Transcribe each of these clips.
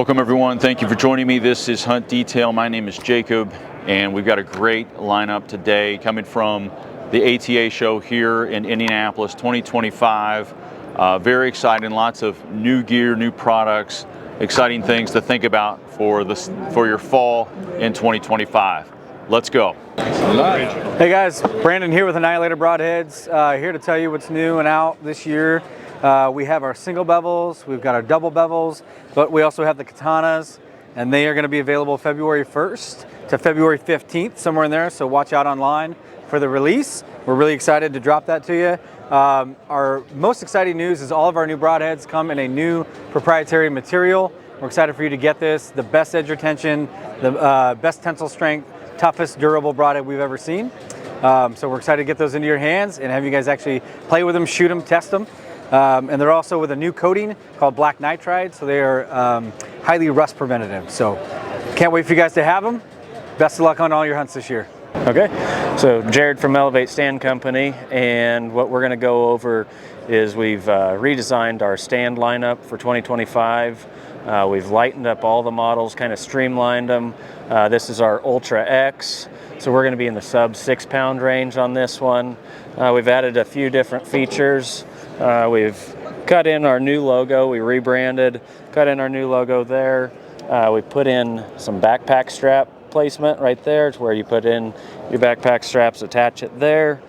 Welcome everyone, thank you for joining me. This is Hunt Detail. My name is Jacob and we've got a great lineup today coming from the ATA show here in Indianapolis 2025. Very exciting, lots of new gear, new products, exciting things to think about for your fall in 2025. Let's go. Hey guys, Brandon here with Annihilator Broadheads, here to tell you what's new and out this year. We have our single bevels, we've got our double bevels, but we also have the katanas, and they are going to be available February 1st to February 15th, somewhere in there, so watch out online for the release. We're really excited to drop that to you. Our most exciting news is all of our new broadheads come in a new proprietary material. We're excited for you to get this, the best edge retention, the best tensile strength, toughest durable broadhead we've ever seen. So we're excited to get those into your hands and have you guys actually play with them, shoot them, test them. And they're also with a new coating called black nitride, so they are highly rust preventative. So can't wait for you guys to have them. Best of luck on all your hunts this year. Okay, so Jared from Elevate Stand Company, and what we're going to go over is we've redesigned our stand lineup for 2025. We've lightened up all the models, kind of streamlined them. This is our Ultra X, so we're going to be in the sub 6 pound range on this one. We've added a few different features. We've cut in our new logo, we rebranded, cut in our new logo there. We put in some backpack strap placement right there. It's where you put in your backpack straps, attach it there.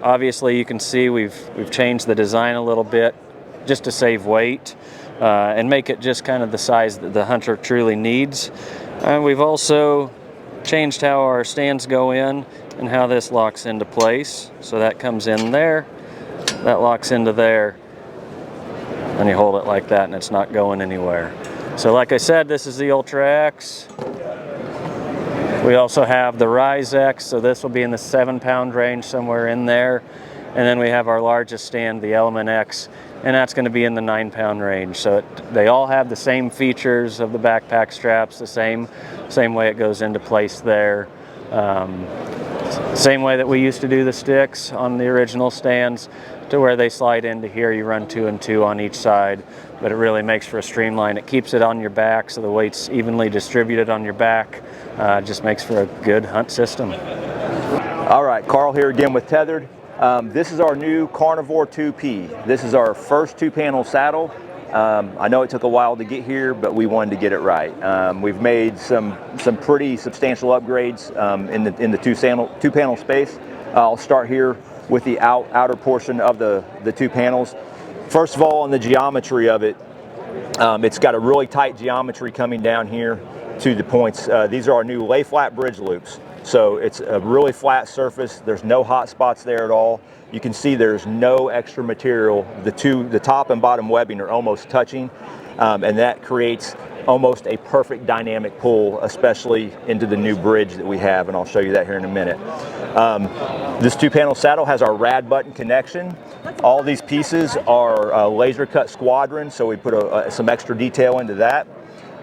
Obviously you can see we've changed the design a little bit just to save weight and make it just kind of the size that the hunter truly needs. We've also changed how our stands go in and how this locks into place. So that comes in there. That locks into there, and you hold it like that and it's not going anywhere. So like I said, this is the Ultra X. We also have the Rise X, so this will be in the 7 pound range, somewhere in there. And then we have our largest stand, the Element X, and that's going to be in the 9 pound range. So they all have the same features of the backpack straps, the same way it goes into place there. Same way that we used to do the sticks on the original stands, to where they slide into here. You run 2 and 2 on each side, but it really makes for a streamline. It keeps it on your back so the weight's evenly distributed on your back. Just makes for a good hunt system. All right, Carl here again with Tethrd. This is our new Carnivore 2P. This is our first 2-panel saddle. I know it took a while to get here, but we wanted to get it right. We've made some pretty substantial upgrades in the 2-panel space. I'll start here with the outer portion of the 2 panels. First of all, on the geometry of it, it's got a really tight geometry coming down here to the points. These are our new lay flat bridge loops. So it's a really flat surface. There's no hot spots there at all. You can see there's no extra material. The top and bottom webbing are almost touching, and that creates almost a perfect dynamic pull, especially into the new bridge that we have, and I'll show you that here in a minute. This 2-panel saddle has our rad button connection. All these pieces are laser cut squadron, so we put some extra detail into that.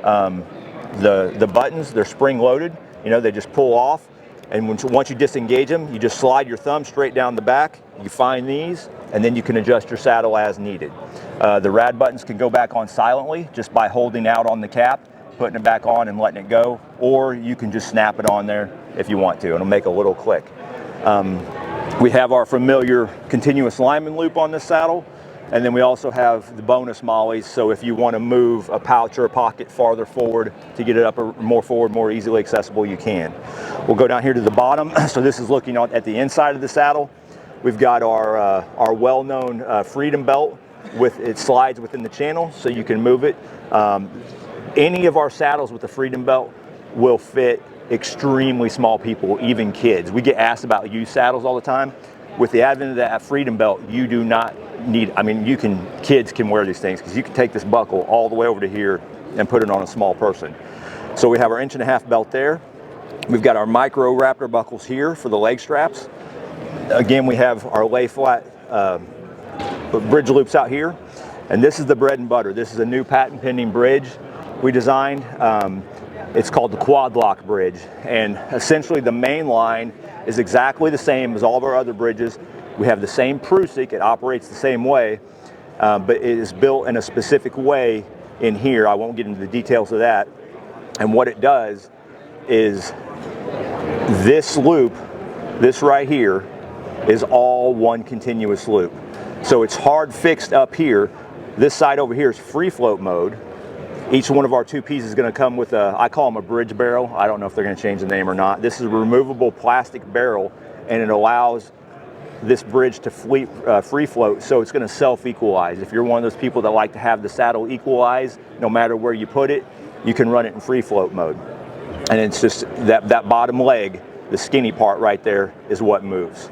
The buttons, they're spring loaded. You know, they just pull off, and once you disengage them, you just slide your thumb straight down the back. You find these, and then you can adjust your saddle as needed. The rad buttons can go back on silently just by holding out on the cap, putting it back on and letting it go, or you can just snap it on there if you want to, and it'll make a little click. We have our familiar continuous lineman loop on this saddle, and then we also have the bonus mollies, so if you want to move a pouch or a pocket farther forward to get it up more easily accessible, you can. We'll go down here to the bottom. So this is looking at the inside of the saddle. We've got our well-known freedom belt. It slides within the channel, so you can move it. Any of our saddles with the freedom belt will fit extremely small people, even kids. We get asked about used saddles all the time. With the advent of that freedom belt, you do not need, kids can wear these things, because you can take this buckle all the way over to here and put it on a small person. So we have our 1.5 inch belt there. We've got our micro Raptor buckles here for the leg straps. Again, we have our lay flat bridge loops out here, and this is the bread and butter. This is a new patent pending bridge we designed. It's called the quad lock bridge, and essentially the main line is exactly the same as all of our other bridges. We have the same prusik, it operates the same way, but it is built in a specific way in here. I won't get into the details of that. And what it does is this loop, this right here, is all one continuous loop. So it's hard fixed up here. This side over here is free float mode. Each one of our 2Ps is going to come with a, I call them a bridge barrel. I don't know if they're going to change the name or not. This is a removable plastic barrel, and it allows this bridge to free float, so it's going to self-equalize. If you're one of those people that like to have the saddle equalize, no matter where you put it, you can run it in free float mode. And it's just that bottom leg, the skinny part right there, is what moves.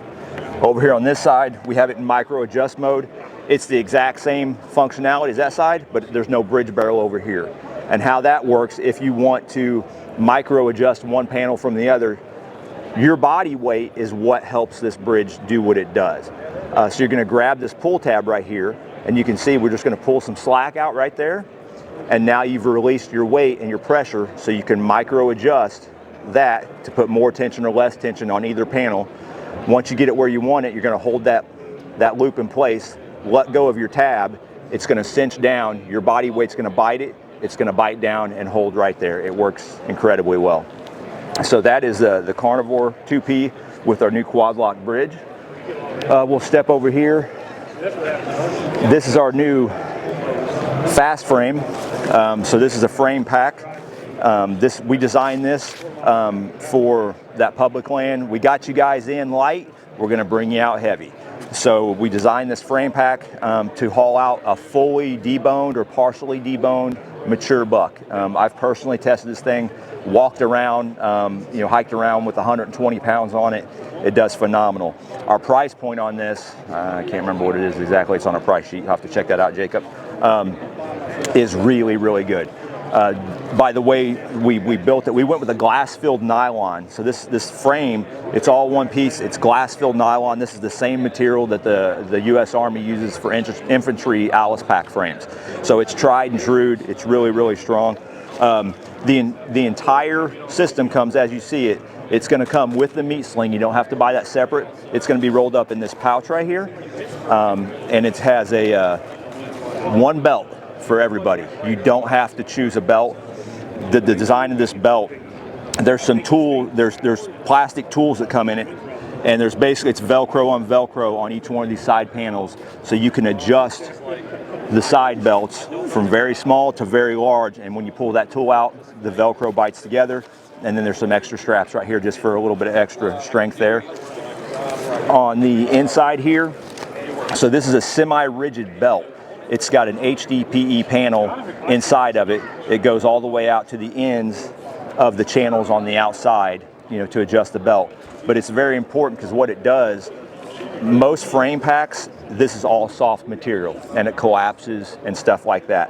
Over here on this side, we have it in micro adjust mode. It's the exact same functionality as that side, but there's no bridge barrel over here. And how that works, if you want to micro adjust one panel from the other, your body weight is what helps this bridge do what it does. So you're going to grab this pull tab right here, and you can see we're just going to pull some slack out right there. And now you've released your weight and your pressure, so you can micro adjust that to put more tension or less tension on either panel. Once you get it where you want it, you're going to hold that loop in place, let go of your tab. It's going to cinch down. Your body weight's going to bite it. It's going to bite down and hold right there. It works incredibly well. So that is the Carnivore 2P with our new quad lock bridge. We'll step over here. This is our new fast frame. So this is a frame pack. We designed this for that public land. We got you guys in light. We're going to bring you out heavy. So we designed this frame pack to haul out a fully deboned or partially deboned mature buck. I've personally tested this thing, walked around, hiked around with 120 pounds on it. It does phenomenal. Our price point on this, I can't remember what it is exactly. It's on a price sheet. You'll have to check that out, Jacob. Is really, really good. By the way we built it, we went with a glass-filled nylon. So this frame, it's all one piece. It's glass-filled nylon. This is the same material that the U.S. Army uses for infantry Alice pack frames. So it's tried and true. It's really, really strong. The entire system comes as you see it. It's going to come with the meat sling. You don't have to buy that separate. It's going to be rolled up in this pouch right here, and it has a one belt for everybody. You don't have to choose a belt. The design of this belt, there's some there's plastic tools that come in it, and there's basically, it's Velcro on each one of these side panels, so you can adjust the side belts from very small to very large, and when you pull that tool out, the Velcro bites together, and then there's some extra straps right here just for a little bit of extra strength there. On the inside here, so this is a semi-rigid belt. It's got an HDPE panel inside of it. It goes all the way out to the ends of the channels on the outside, to adjust the belt. But it's very important because what it does, most frame packs, this is all soft material and it collapses and stuff like that.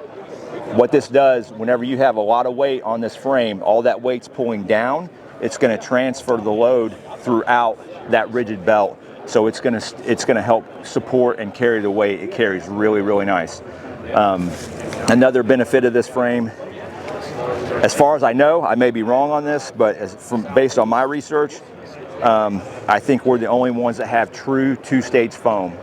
What this does, whenever you have a lot of weight on this frame, all that weight's pulling down, it's going to transfer the load throughout that rigid belt. So it's going to help support and carry the weight. It carries really, really nice. Another benefit of this frame, as far as I know, I may be wrong on this, but based on my research, I think we're the only ones that have true two-stage foam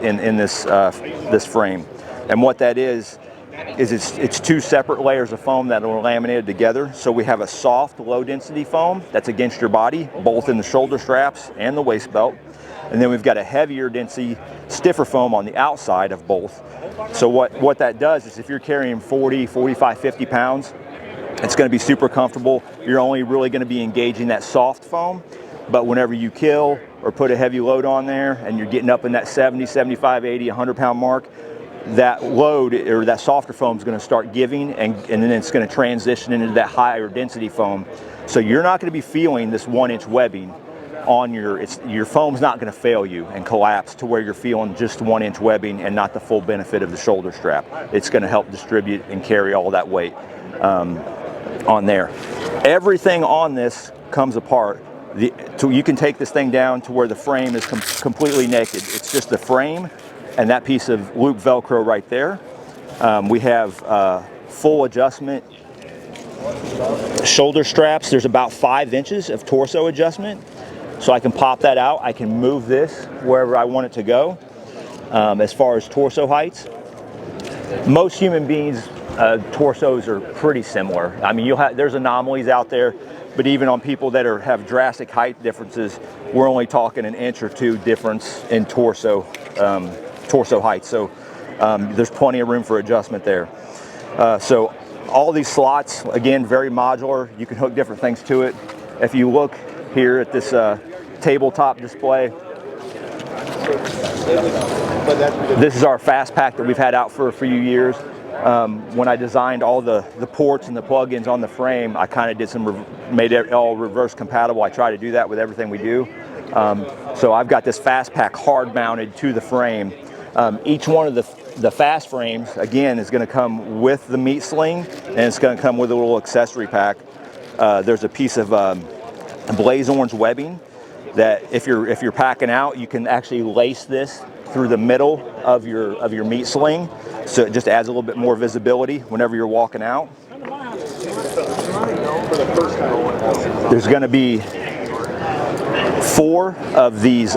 in this frame. And what that is it's two separate layers of foam that are laminated together. So we have a soft, low-density foam that's against your body, both in the shoulder straps and the waist belt. And then we've got a heavier density, stiffer foam on the outside of both. So what that does is if you're carrying 40, 45, 50 pounds, it's going to be super comfortable. You're only really going to be engaging that soft foam. But whenever you kill or put a heavy load on there and you're getting up in that 70, 75, 80, 100 pound mark, that load or that softer foam is going to start giving, and then it's going to transition into that higher density foam. So you're not going to be feeling this 1-inch webbing on your foam's not going to fail you and collapse to where you're feeling just 1-inch webbing and not the full benefit of the shoulder strap. It's going to help distribute and carry all that weight on there. Everything on this comes apart. You can take this thing down to where the frame is completely naked. It's just the frame and that piece of loop Velcro right there. We have full adjustment shoulder straps. There's about 5 inches of torso adjustment. So I can pop that out. I can move this wherever I want it to go. As far as torso heights, most human beings torsos are pretty similar. I mean, there's anomalies out there, but even on people that have drastic height differences, we're only talking an inch or two difference in torso height. So there's plenty of room for adjustment there. So all these slots, again, very modular. You can hook different things to it. If you look here at this tabletop display, this is our fast pack that we've had out for a few years. When I designed all the ports and the plugins on the frame, I kind of made it all reverse compatible. I try to do that with everything we do. So I've got this fast pack hard mounted to the frame. Each one of the fast frames, again, is going to come with the meat sling, and it's going to come with a little accessory pack. There's a piece of blaze orange webbing that if you're packing out, you can actually lace this through the middle of your meat sling, so it just adds a little bit more visibility whenever you're walking out. There's going to be 4 of these.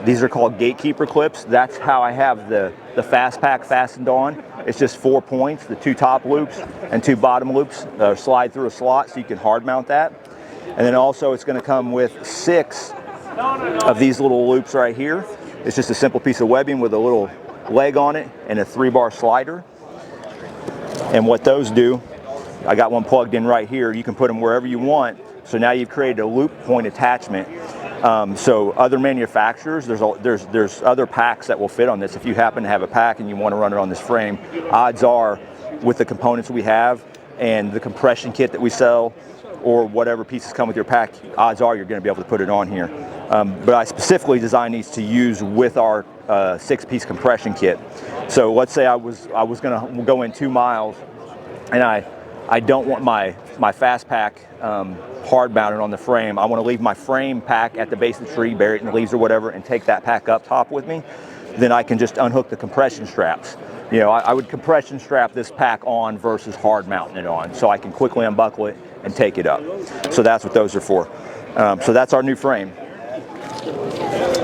These are called gatekeeper clips. That's how I have the fast pack fastened on. It's just 4 points, the 2 top loops and 2 bottom loops slide through a slot, so you can hard mount that. And then also it's going to come with 6 of these little loops right here. It's just a simple piece of webbing with a little leg on it and a 3-bar slider. And what those do, I got one plugged in right here. You can put them wherever you want. So now you've created a loop point attachment. So other manufacturers, there's other packs that will fit on this. If you happen to have a pack and you want to run it on this frame, odds are with the components we have and the compression kit that we sell, or whatever pieces come with your pack, odds are you're going to be able to put it on here. But I specifically designed these to use with our 6-piece compression kit. So let's say I was going to go in 2 miles, and I don't want my fast pack hard mounted on the frame. I want to leave my frame pack at the base of the tree, bury it in the leaves or whatever, and take that pack up top with me. Then I can just unhook the compression straps. You know, I would compression strap this pack on versus hard mounting it on, so I can quickly unbuckle it and take it up. So that's what those are for. So that's our new frame.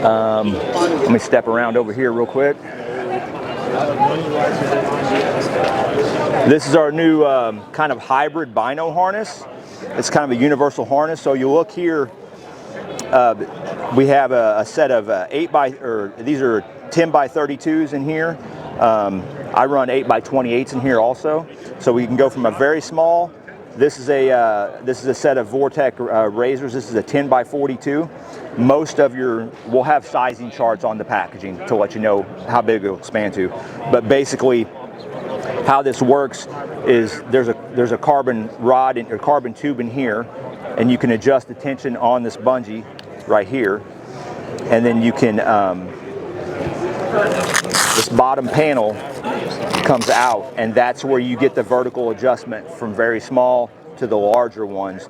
Let me step around over here real quick. This is our new kind of hybrid bino harness. It's kind of a universal harness. So you look here, we have a set of these are 10 by 32s in here. I run 8 by 28s in here also. So we can go from a very small. This is a set of Vortec razors. This is a 10 by 42. Most of we'll have sizing charts on the packaging to let you know how big it'll expand to. But basically, how this works is there's a carbon rod or carbon tube in here, and you can adjust the tension on this bungee right here, and then you can this bottom panel comes out, and that's where you get the vertical adjustment from very small to the larger ones.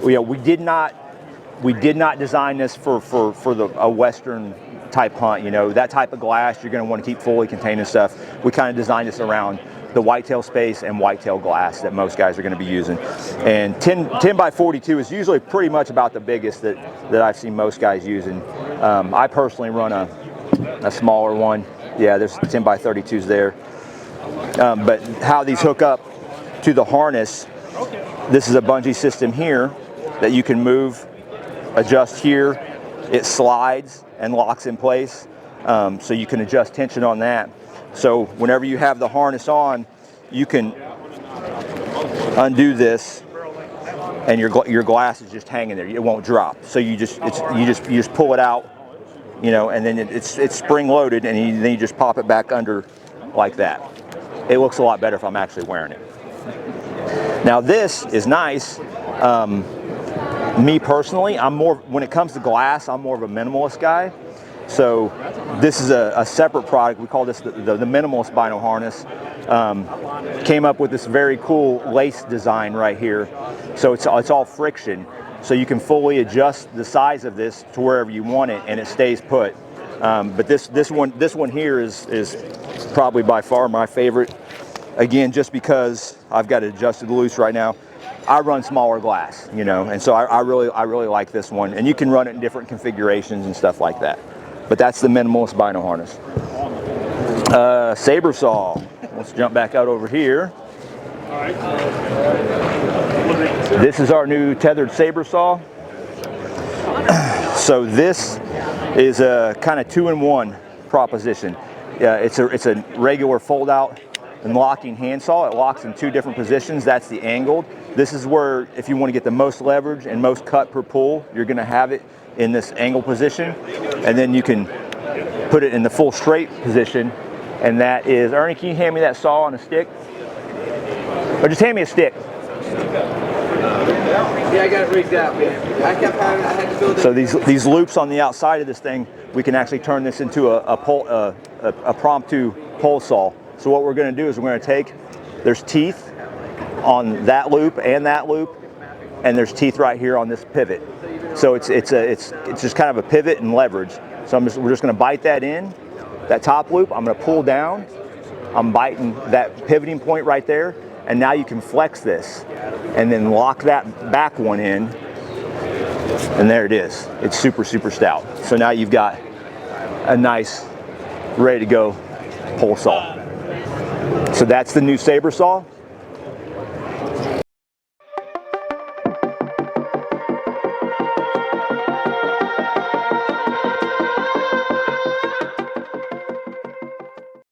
We did not design this for a Western type hunt. You know, that type of glass you're going to want to keep fully contained and stuff. We kind of designed this around the whitetail space and whitetail glass that most guys are going to be using. And 10 by 42 is usually pretty much about the biggest that I've seen most guys using. I personally run a smaller one. Yeah, there's 10 by 32s there. But how these hook up to the harness, this is a bungee system here that you can move, adjust here. It slides and locks in place, so you can adjust tension on that. So whenever you have the harness on, you can undo this, and your glass is just hanging there. It won't drop. So you just pull it out, you know, and then it's spring loaded, and then you just pop it back under like that. It looks a lot better if I'm actually wearing it. Now this is nice. Me personally, when it comes to glass, I'm more of a minimalist guy. So this is a separate product. We call this the minimalist bino harness. Came up with this very cool lace design right here. So it's all friction. So you can fully adjust the size of this to wherever you want it, and it stays put. But this one here is probably by far my favorite. Again, just because I've got it adjusted loose right now. I run smaller glass, you know, and so I really like this one. And you can run it in different configurations and stuff like that. But that's the minimalist bino harness. Sabr saw. let's jump back out over here. This is our new Tethrd Sabr saw. So this is a kind of 2-in-1 proposition. It's a regular fold-out and locking handsaw. It locks in 2 different positions. That's the angled. This is where, if you want to get the most leverage and most cut per pull, you're going to have it in this angle position, and then you can put it in the full straight position. And that is, Ernie, can you hand me that saw on a stick? Or just hand me a stick. Yeah, I got it rigged out, man. I kept having, I had to build it. So these loops on the outside of this thing, we can actually turn this into a promptu pole saw. So what we're going to do is we're going to take, there's teeth on that loop, and there's teeth right here on this pivot. So it's just kind of a pivot and leverage. So we're just going to bite that in, that top loop. I'm going to pull down. I'm biting that pivoting point right there, and now you can flex this and then lock that back one in, and there it is. It's super, super stout. So now you've got a nice, ready to go pole saw. So that's the new Sabr saw.